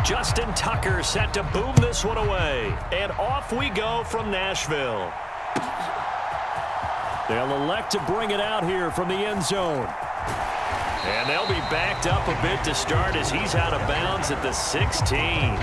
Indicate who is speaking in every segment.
Speaker 1: Justin Tucker set to boom this one away. And off we go from Nashville. They'll elect to bring it out here from the end zone. And they'll be backed up a bit to start as he's out of bounds at the 16.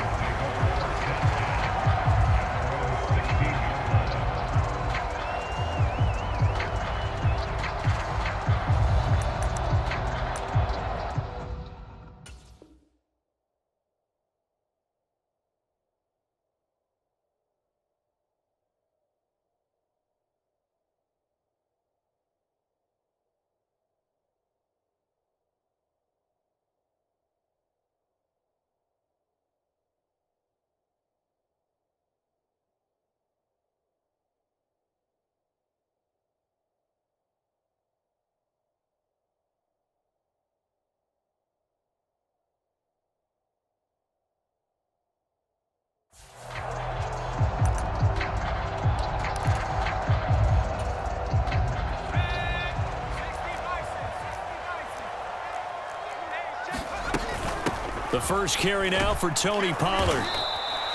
Speaker 1: The first carry now for Tony Pollard.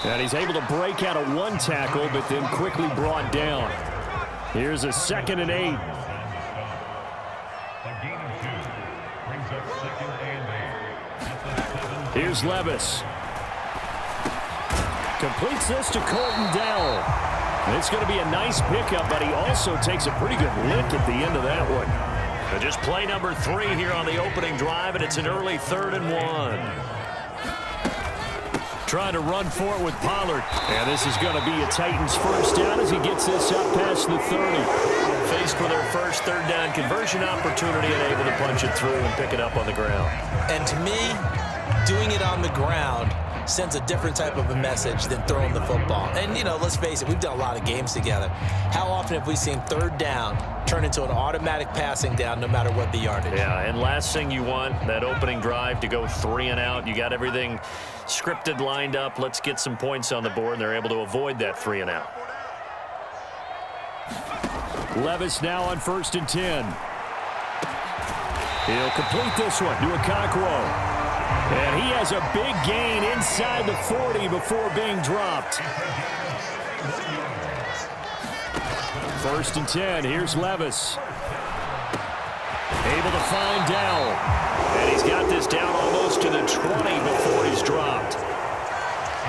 Speaker 1: And he's able to break out of one tackle, but then quickly brought down. Here's a 2nd and 8. Here's Levis. Completes this to Colton Dowell. It's going to be a nice pickup, but he also takes a pretty good lick at the end of that one. And just play number 3 here on the opening drive, and it's an early 3rd and 1. Trying to run for it with Pollard. And this is going to be a Titans first down as he gets this up past the 30. Faced with their first 3rd down conversion opportunity and able to punch it through and pick it up on the ground.
Speaker 2: And to me, doing it on the ground sends a different type of a message than throwing the football. And, you know, let's face it, we've done a lot of games together. How often have we seen 3rd down turn into an automatic passing down no matter what the yardage?
Speaker 1: Yeah, and last thing you want, that opening drive to go 3 and out. You got everything scripted, lined up. Let's get some points on the board, and they're able to avoid that 3 and out. Levis now on 1st and 10. He'll complete this one to Okonkwo. And he has a big gain inside the 40 before being dropped. 1st and 10. Here's Levis. Able to find Dowell. And he's got this down almost to the 20 before he's dropped.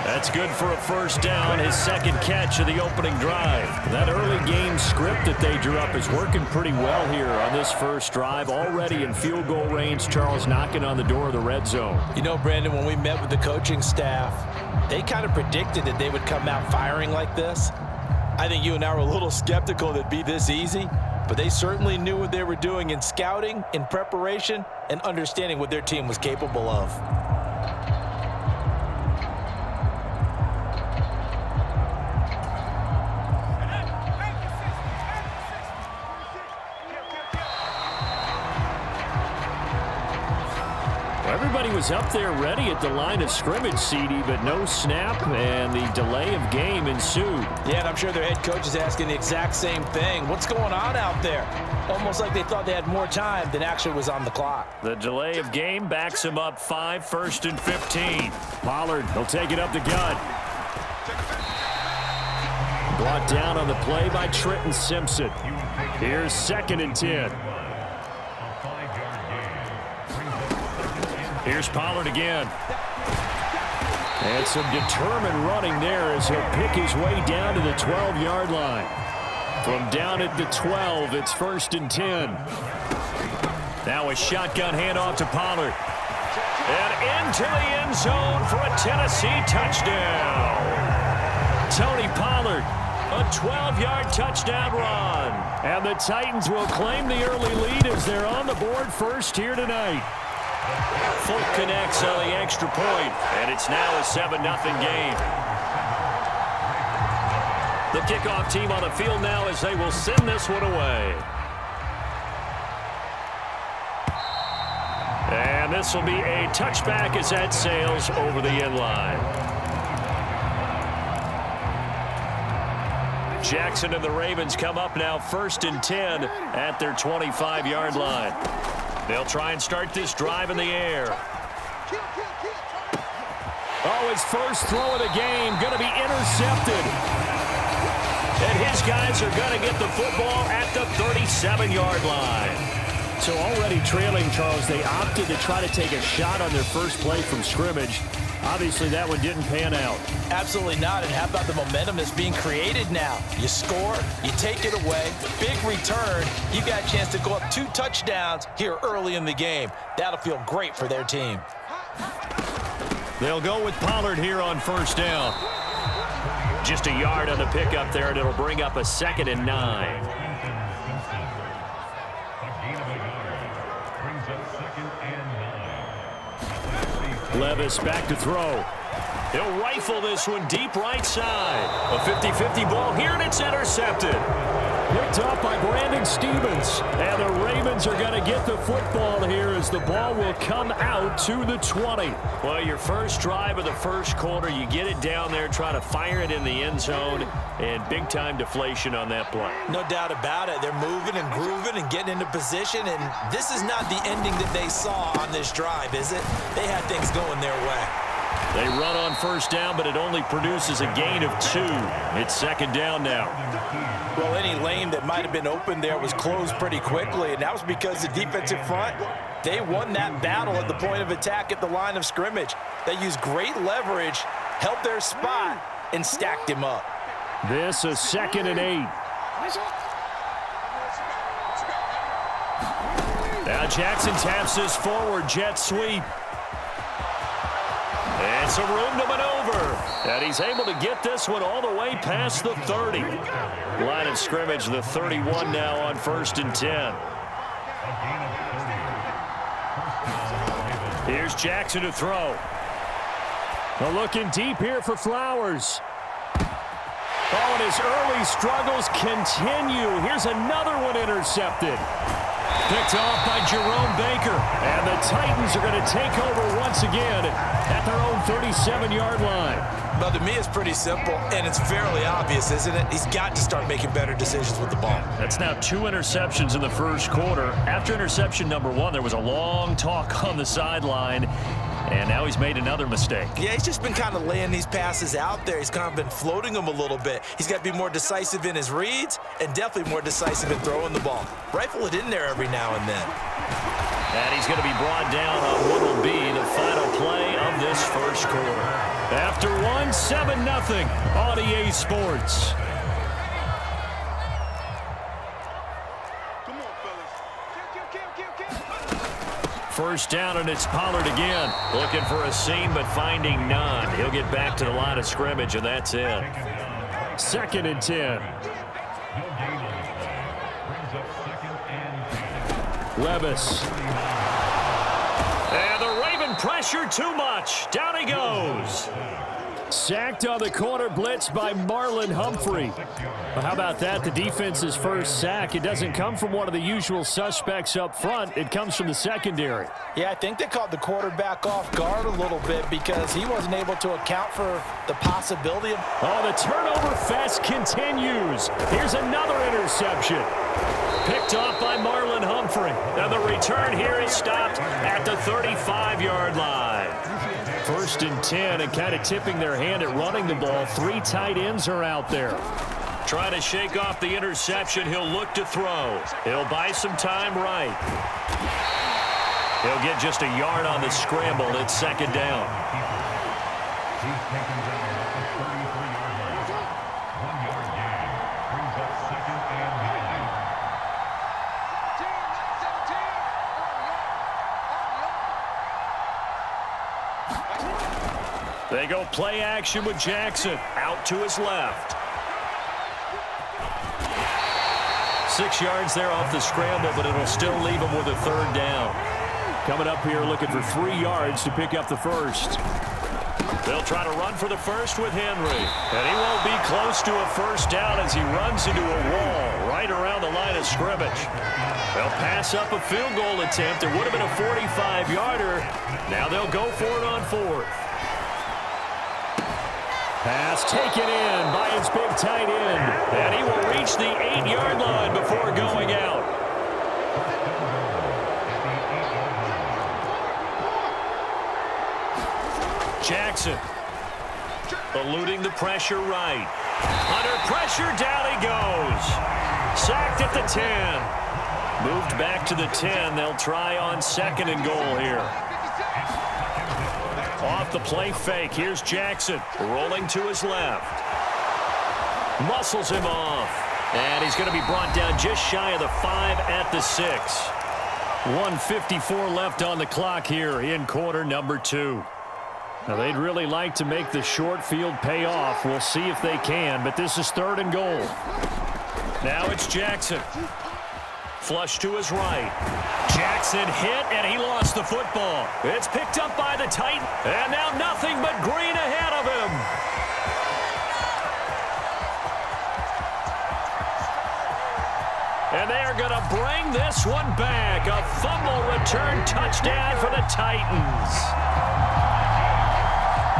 Speaker 1: That's good for a first down, his 2nd catch of the opening drive. That early game script that they drew up is working pretty well here on this first drive. Already in field goal range, Charles knocking on the door of the red zone.
Speaker 2: You know, Brandon, when we met with the coaching staff, they kind of predicted that they would come out firing like this. I think you and I were a little skeptical that it'd be this easy, but they certainly knew what they were doing in scouting, in preparation, and understanding what their team was capable of.
Speaker 1: Everybody was up there ready at the line of scrimmage, CD, but no snap, and the delay of game ensued.
Speaker 2: Yeah, and I'm sure their head coach is asking the exact same thing. What's going on out there? Almost like they thought they had more time than actually was on the clock.
Speaker 1: The delay of game backs him up 5, 1st and 15. Pollard, he'll take it up the gut. Brought down on the play by Trenton Simpson. Here's 2nd and 10. Here's Pollard again. And some determined running there as he'll pick his way down to the 12-yard line. From down at the 12, it's 1st and 10. Now a shotgun handoff to Pollard. And into the end zone for a Tennessee touchdown. Tony Pollard, a 12-yard touchdown run. And the Titans will claim the early lead as they're on the board first here tonight. Folk connects on the extra point, and it's now a 7-0 game. The kickoff team on the field now as they will send this one away. And this will be a touchback as that sails over the end line. Jackson and the Ravens come up now 1st and 10 at their 25-yard line. They'll try and start this drive in the air. Oh, Oh, his first throw of the game going to be intercepted. And his guys are going to get the football at the 37-yard line. So already trailing, Charles, they opted to try to take a shot on their first play from scrimmage. Obviously, that one didn't pan out.
Speaker 2: Absolutely not. And how about the momentum that's being created now? You score, you take it away, big return. You got a chance to go up 2 touchdowns here early in the game. That'll feel great for their team.
Speaker 1: They'll go with Pollard here on first down. Just a yard on the pickup there, and it'll bring up a 2nd and 9. Levis back to throw. He'll rifle this one deep right side. A 50-50 ball here, and it's intercepted. Picked up by Brandon Stevens. And the Ravens are going to get the football here as the ball will come out to the 20. Well, your first drive of the first quarter, you get it down there, try to fire it in the end zone, and big-time deflation on that play.
Speaker 2: No doubt about it. They're moving and grooving and getting into position, and this is not the ending that they saw on this drive, is it? They had things going their way.
Speaker 1: They run on first down, but it only produces a gain of 2. It's 2nd down now.
Speaker 2: Well, any lane that might have been open there was closed pretty quickly, and that was because the defensive front, they won that battle at the point of attack at the line of scrimmage. They used great leverage, held their spot, and stacked him up.
Speaker 1: This is 2nd and 8. Now Jackson taps this forward jet sweep. And some room to maneuver. And he's able to get this one all the way past the 30. Line of scrimmage, the 31 now on 1st and 10. Here's Jackson to throw. Well, looking deep here for Flowers. Oh, and his early struggles continue. Here's another one intercepted. Picked off by Jerome Baker. And the Titans are going to take over once again at their own 37-yard line.
Speaker 2: Well, to me, it's pretty simple, and it's fairly obvious, isn't it? He's got to start making better decisions with the ball.
Speaker 1: That's now 2 interceptions in the first quarter. After interception number 1, there was a long talk on the sideline, and now he's made another mistake.
Speaker 2: Yeah, he's just been kind of laying these passes out there. He's kind of been floating them a little bit. He's got to be more decisive in his reads and definitely more decisive in throwing the ball. Rifle it in there every now and then.
Speaker 1: And he's going to be brought down on what will be the final play of this first quarter. After 1, 7-0 on EA Sports. First down, and it's Pollard again. Looking for a seam, but finding none. He'll get back to the line of scrimmage, and that's it. 2nd and 10. Levis. And the Raven pressure too much. Down he goes. Sacked on the corner blitz by Marlon Humphrey. Well, how about that? The defense's first sack. It doesn't come from one of the usual suspects up front. It comes from the secondary.
Speaker 2: Yeah, I think they caught the quarterback off guard a little bit because he wasn't able to account for the possibility of...
Speaker 1: Oh, the turnover fest continues. Here's another interception. Picked off by Marlon Humphrey. And the return here is stopped at the 35-yard line. 1st and 10, and kind of tipping their hand at running the ball. 3 tight ends are out there. Trying to shake off the interception. He'll look to throw. He'll buy some time right. He'll get just a yard on the scramble. It's 2nd down. They go play action with Jackson. Out to his left. 6 yards there off the scramble, but it'll still leave him with a 3rd down. Coming up here looking for 3 yards to pick up the first. They'll try to run for the first with Henry. And he won't be close to a first down as he runs into a wall right around the line of scrimmage. They'll pass up a field goal attempt. It would have been a 45-yarder. Now they'll go for it on 4th. Pass taken in by his big tight end. And he will reach the 8-yard line before going out. Jackson Eluding the pressure right. Under pressure, down he goes. Sacked at the 10. Moved back to the 10. They'll try on 2nd and goal here. Off the play fake. Here's Jackson. Rolling to his left. Muscles him off. And he's going to be brought down just shy of the 5 at the 6. 1:54 left on the clock here in quarter number 2. Now, they'd really like to make the short field pay off. We'll see if they can, but this is 3rd and goal. Now it's Jackson. Flush to his right. Jackson hit, and he lost the football. It's picked up by the Titan, and now nothing but green ahead of him. And they are going to bring this one back. A fumble return touchdown for the Titans.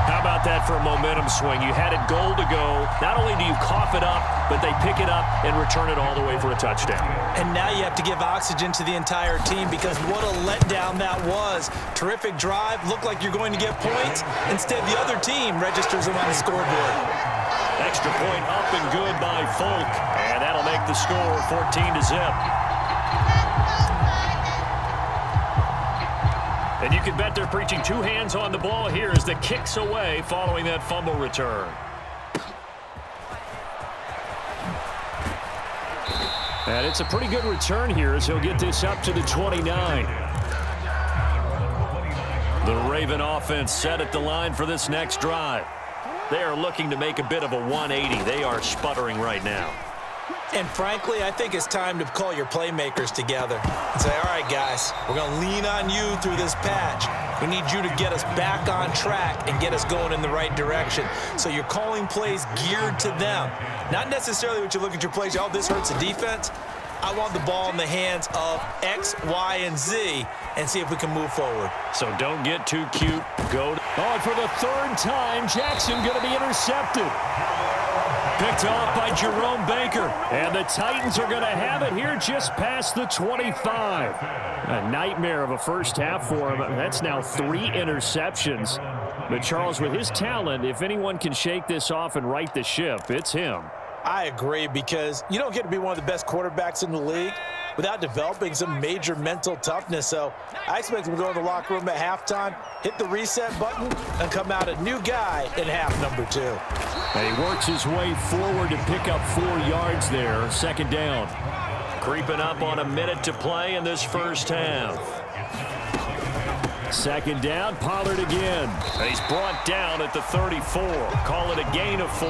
Speaker 1: How about that for a momentum swing? You had it goal to go. Not only do you cough it up, but they pick it up and return it all the way for a touchdown.
Speaker 2: And now you have to give oxygen to the entire team because what a letdown that was. Terrific drive. Looked like you're going to get points. Instead, the other team registers them on the scoreboard.
Speaker 1: Extra point up and good by Folk. And that'll make the score 14-0. And you can bet they're preaching 2 hands on the ball here as the kick's away following that fumble return. And it's a pretty good return here as he'll get this up to the 29. The Raven offense set at the line for this next drive. They are looking to make a bit of a 180. They are sputtering right now.
Speaker 2: And frankly, I think it's time to call your playmakers together and say, all right, guys, we're going to lean on you through this patch. We need you to get us back on track and get us going in the right direction. So you're calling plays geared to them. Not necessarily what you look at your plays, oh, this hurts the defense. I want the ball in the hands of X, Y, and Z and see if we can move forward.
Speaker 1: So don't get too cute. Go. And for the 3rd time, Jackson going to be intercepted. Picked off by Jerome Baker. And the Titans are going to have it here just past the 25. A nightmare of a first half for him. That's now 3 interceptions. But Charles, with his talent, if anyone can shake this off and right the ship, it's him.
Speaker 2: I agree, because you don't get to be one of the best quarterbacks in the league without developing some major mental toughness. So I expect him to go in the locker room at halftime, hit the reset button, and come out a new guy in half number 2.
Speaker 1: And he works his way forward to pick up 4 yards there. 2nd down. Creeping up on a minute to play in this first half. 2nd down, Pollard again. And he's brought down at the 34. Call it a gain of 4.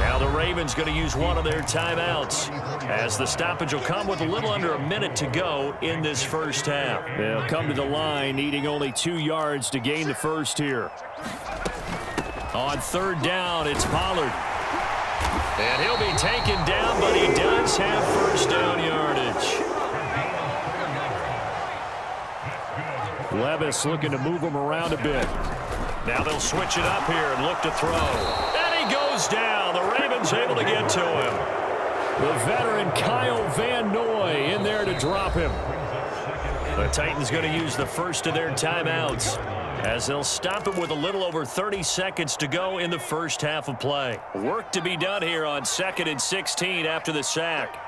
Speaker 1: Now the Ravens going to use one of their timeouts as the stoppage will come with a little under a minute to go in this first half. They'll come to the line needing only 2 yards to gain the first here. On 3rd down, it's Pollard. And he'll be taken down, but he does have first down yardage. Levis looking to move him around a bit. Now they'll switch it up here and look to throw. And he goes down. The Ravens able to get to him. The veteran Kyle Van Noy in there to drop him. The Titans going to use the first of their timeouts as they'll stop it with a little over 30 seconds to go in the first half of play. Work to be done here on 2nd and 16 after the sack.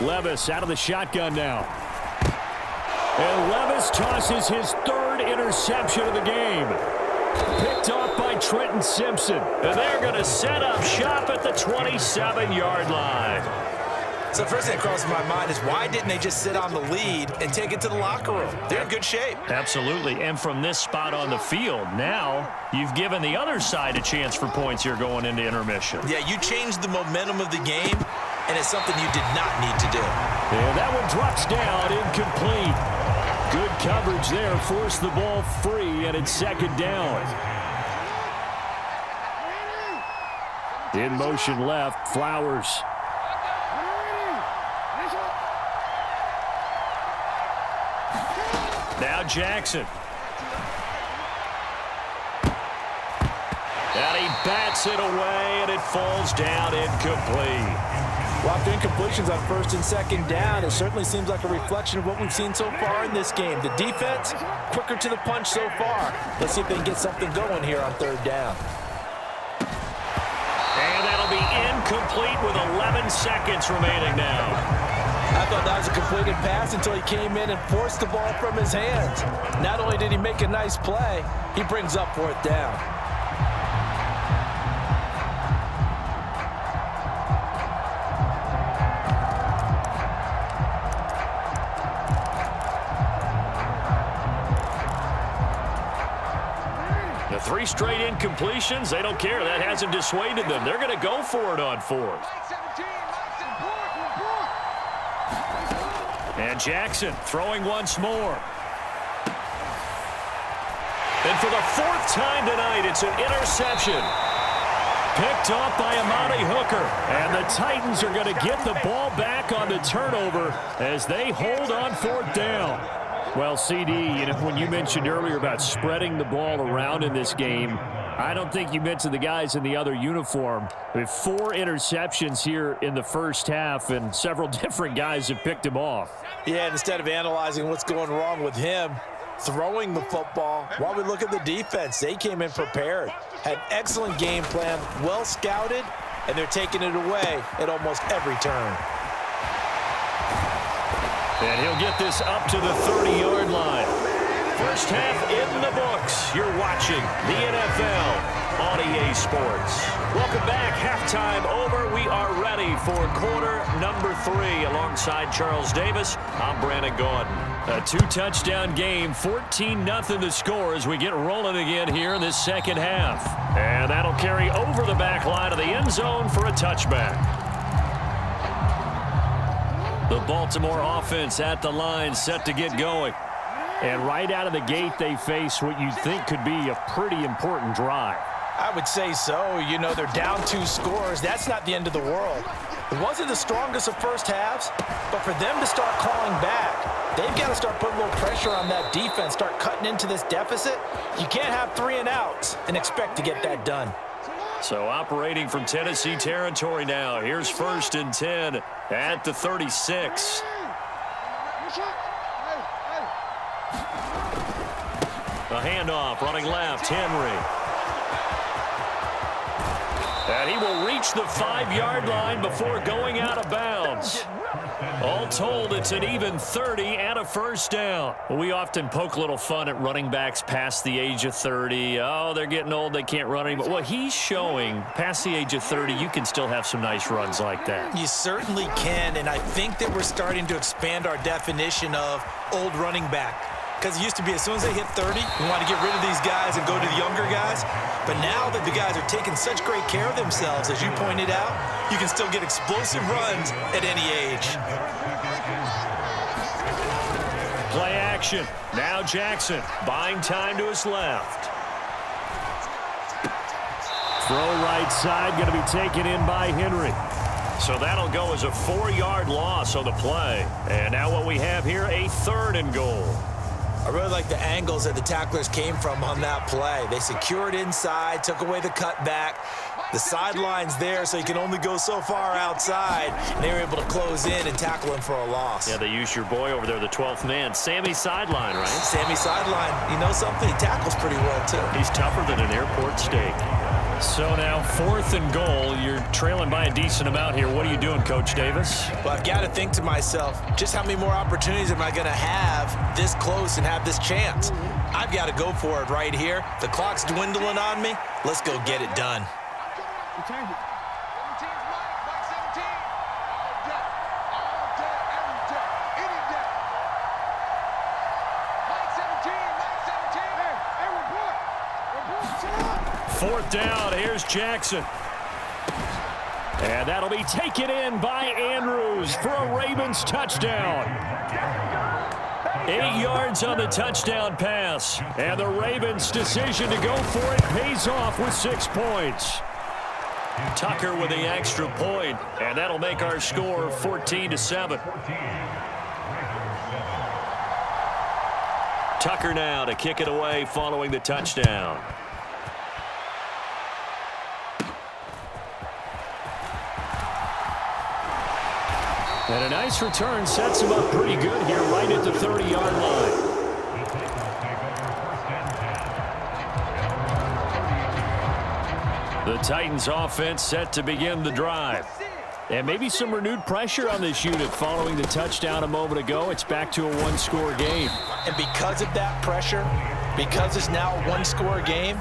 Speaker 1: Levis out of the shotgun now. And Levis tosses his 3rd interception of the game. Picked off by Trenton Simpson. And they're going to set up shop at the 27-yard line.
Speaker 2: So first thing that crosses my mind is why didn't they just sit on the lead and take it to the locker room? They're in good shape.
Speaker 1: Absolutely. And from this spot on the field, now you've given the other side a chance for points here going into intermission.
Speaker 2: Yeah, you changed the momentum of the game, and it's something you did not need to do.
Speaker 1: And that one drops down, incomplete. Good coverage there, forced the ball free, and it's 2nd down. In motion left, Flowers. Now Jackson. And he bats it away, and it falls down incomplete.
Speaker 2: Well, after incompletions on 1st and 2nd down, it certainly seems like a reflection of what we've seen so far in this game. The defense, quicker to the punch so far. Let's see if they can get something going here on 3rd down.
Speaker 1: incomplete with 11 seconds remaining now.
Speaker 2: I thought that was a completed pass until he came in and forced the ball from his hands. Not only did he make a nice play, he brings up fourth down.
Speaker 1: The 3 straight incompletions, they don't care. That hasn't dissuaded them. They're going to go for it on 4th. And Jackson throwing once more. And for the 4th time tonight, it's an interception. Picked off by Amani Hooker. And the Titans are going to get the ball back on the turnover as they hold on 4th down. Well, CD, when you mentioned earlier about spreading the ball around in this game, I don't think you mentioned the guys in the other uniform. With 4 interceptions here in the first half, and several different guys have picked him off.
Speaker 2: Yeah, and instead of analyzing what's going wrong with him, throwing the football, while we look at the defense, they came in prepared. Had an excellent game plan, well scouted, and they're taking it away at almost every turn.
Speaker 1: And he'll get this up to the 30-yard line. First half in the books. You're watching the NFL on EA Sports. Welcome back. Halftime over. We are ready for quarter number 3. Alongside Charles Davis, I'm Brandon Gaudin. A 2-touchdown game, 14-0 the score as we get rolling again here in this second half. And that'll carry over the back line of the end zone for a touchback. The Baltimore offense at the line, set to get going. And right out of the gate, they face what you'd think could be a pretty important drive.
Speaker 2: I would say so. You know, they're down 2 scores. That's not the end of the world. It wasn't the strongest of first halves, but for them to start clawing back, they've got to start putting a little pressure on that defense, start cutting into this deficit. You can't have 3 and outs and expect to get that done.
Speaker 1: So operating from Tennessee territory now. Here's 1st and 10 at the 36. A handoff, running left, Henry. And he will reach the 5-yard line before going out of bounds. All told, it's an even 30 and a first down. We often poke a little fun at running backs past the age of 30. Oh, they're getting old, they can't run anymore. Well, he's showing past the age of 30, you can still have some nice runs like that.
Speaker 2: You certainly can, and I think that we're starting to expand our definition of old running back. Because it used to be as soon as they hit 30, we want to get rid of these guys and go to the younger guys. But now that the guys are taking such great care of themselves, as you pointed out, you can still get explosive runs at any age.
Speaker 1: Play action. Now Jackson buying time to his left. Throw right side, going to be taken in by Henry. So that'll go as a 4-yard loss on the play. And now what we have here, a 3rd and goal.
Speaker 2: I really like the angles that the tacklers came from on that play. They secured inside, took away the cutback. The sideline's there, so you can only go so far outside. And they were able to close in and tackle him for a loss.
Speaker 1: Yeah, they used your boy over there, the 12th man. Sammy Sideline, right?
Speaker 2: Sammy Sideline. You know something? He tackles pretty well, too.
Speaker 1: He's tougher than an airport steak. So now 4th and goal. You're trailing by a decent amount here. What are you doing, Coach Davis?
Speaker 2: Well, I've got to think to myself, just how many more opportunities am I going to have this close and have this chance? I've got to go for it right here. The clock's dwindling on me. Let's go get it done.
Speaker 1: Fourth down, here's Jackson. And that'll be taken in by Andrews for a Ravens touchdown. 8 yards on the touchdown pass. And the Ravens' decision to go for it pays off with 6 points. Tucker with the extra point, and that'll make our score 14-7. Tucker now to kick it away following the touchdown. And a nice return sets him up pretty good here right at the 30-yard line. The Titans offense set to begin the drive. And maybe some renewed pressure on this unit following the touchdown a moment ago. It's back to a one-score game.
Speaker 2: And because of that pressure, because it's now a one-score game,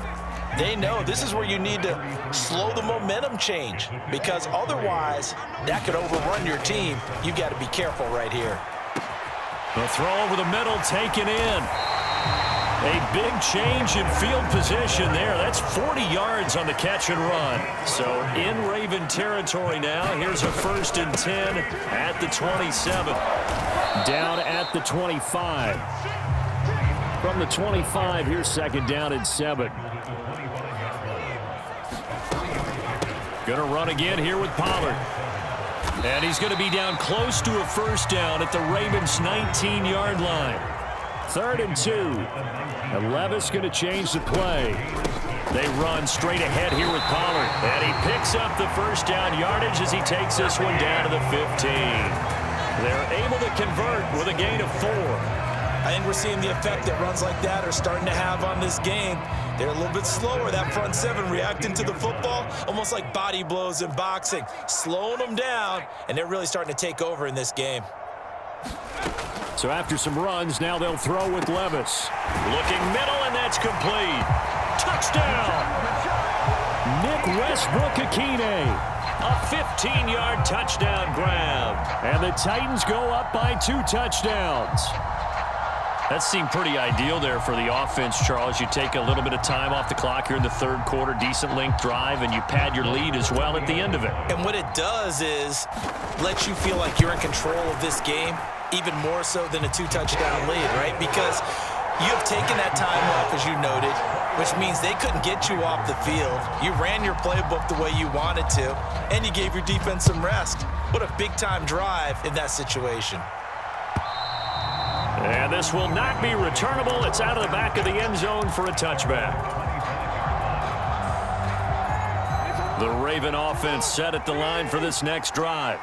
Speaker 2: they know this is where you need to slow the momentum change, because otherwise that could overrun your team. You've got to be careful right here.
Speaker 1: The throw over the middle taken in. A big change in field position there. That's 40 yards on the catch and run. So in Raven territory now. Here's a 1st and 10 at the 27. Down at the 25. From the 25, here's 2nd down and 7. Going to run again here with Pollard. And he's going to be down close to a 1st down at the Ravens' 19-yard line. 3rd and 2. And Levis going to change the play. They run straight ahead here with Pollard. And he picks up the 1st down yardage as he takes this one down to the 15. They're able to convert with a gain of 4.
Speaker 2: I think we're seeing the effect that runs like that are starting to have on this game. They're a little bit slower, that front 7 reacting to the football, almost like body blows in boxing, slowing them down, and they're really starting to take over in this game.
Speaker 1: So after some runs, now they'll throw with Levis. Looking middle, and that's complete. Touchdown! Nick Westbrook-Akine. A 15-yard touchdown grab. And the Titans go up by 2 touchdowns. That seemed pretty ideal there for the offense, Charles. You take a little bit of time off the clock here in the 3rd quarter, decent length drive, and you pad your lead as well at the end of it.
Speaker 2: And what it does is let you feel like you're in control of this game, even more so than a 2-touchdown lead, right? Because you have taken that time off, as you noted, which means they couldn't get you off the field. You ran your playbook the way you wanted to, and you gave your defense some rest. What a big-time drive in that situation.
Speaker 1: And this will not be returnable. It's out of the back of the end zone for a touchback. The Raven offense set at the line for this next drive.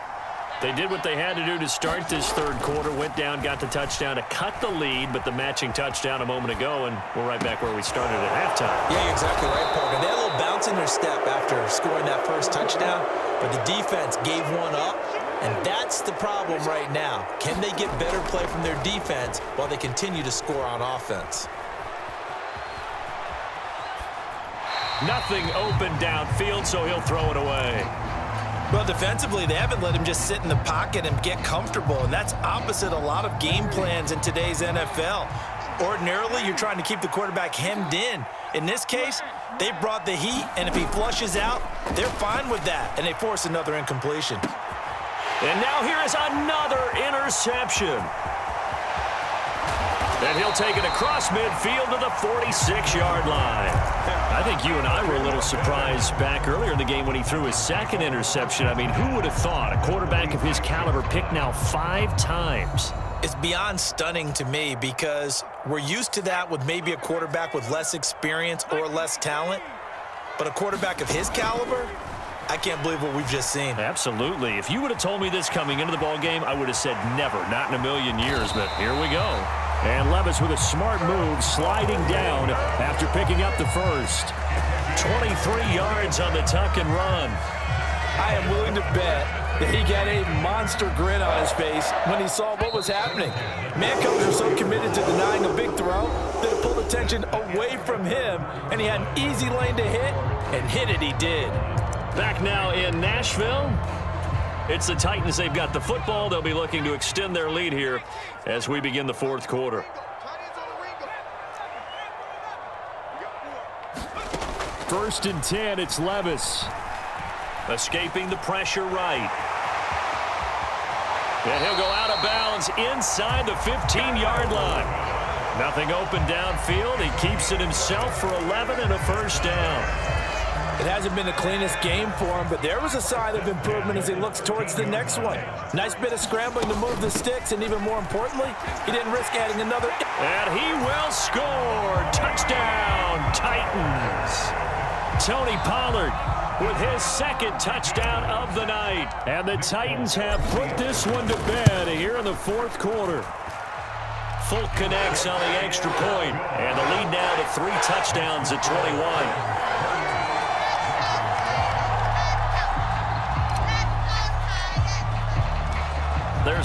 Speaker 1: They did what they had to do to start this 3rd quarter, went down, got the touchdown to cut the lead, but the matching touchdown a moment ago, and we're right back where we started at halftime.
Speaker 2: Yeah, you're exactly right, Parker. They had a little bounce in their step after scoring that 1st touchdown, but the defense gave one up, and that's the problem right now. Can they get better play from their defense while they continue to score on offense?
Speaker 1: Nothing open downfield, so he'll throw it away.
Speaker 2: Well, defensively, they haven't let him just sit in the pocket and get comfortable, and that's opposite a lot of game plans in today's NFL. Ordinarily, you're trying to keep the quarterback hemmed in. In this case, they brought the heat, and if he flushes out, they're fine with that, and they force another incompletion.
Speaker 1: And now here is another interception. And he'll take it across midfield to the 46-yard line. I think you and I were a little surprised back earlier in the game when he threw his 2nd interception. I mean, who would have thought a quarterback of his caliber picked now 5 times?
Speaker 2: It's beyond stunning to me because we're used to that with maybe a quarterback with less experience or less talent. But a quarterback of his caliber, I can't believe what we've just seen.
Speaker 1: Absolutely. If you would have told me this coming into the ball game, I would have said never, not in a million years, but here we go. And Levis with a smart move, sliding down after picking up the 1st. 23 yards on the tuck and run.
Speaker 2: I am willing to bet that he got a monster grin on his face when he saw what was happening. Man coaches are so committed to denying a big throw that it pulled attention away from him, and he had an easy lane to hit, and hit it he did.
Speaker 1: Back now in Nashville. It's the Titans. They've got the football. They'll be looking to extend their lead here as we begin the 4th quarter. First and 10, it's Levis. Escaping the pressure right. And he'll go out of bounds inside the 15-yard line. Nothing open downfield. He keeps it himself for 11 and a 1st down.
Speaker 2: It hasn't been the cleanest game for him, but there was a sign of improvement as he looks towards the next one. Nice bit of scrambling to move the sticks, and even more importantly, he didn't risk adding another.
Speaker 1: And he will score. Touchdown, Titans. Tony Pollard with his 2nd touchdown of the night. And the Titans have put this one to bed here in the 4th quarter. Fulk connects on the extra point, and the lead now to 3 touchdowns at 21.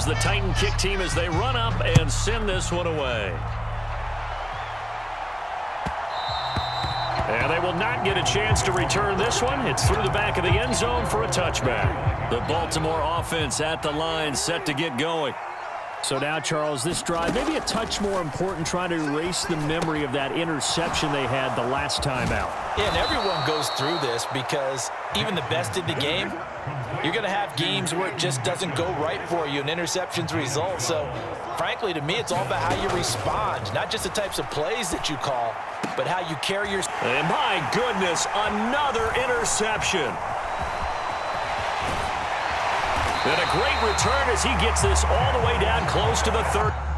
Speaker 1: Here's the Titan kick team as they run up and send this one away. And they will not get a chance to return this one. It's through the back of the end zone for a touchback. The Baltimore offense at the line, set to get going. So now, Charles, this drive, maybe a touch more important, trying to erase the memory of that interception they had the last time out.
Speaker 2: Yeah, and everyone goes through this because even the best in the game, you're going to have games where it just doesn't go right for you, and interceptions result. So, frankly, to me, it's all about how you respond, not just the types of plays that you call, but how you carry your...
Speaker 1: And my goodness, another interception. And a great return as he gets this all the way down close to the 30.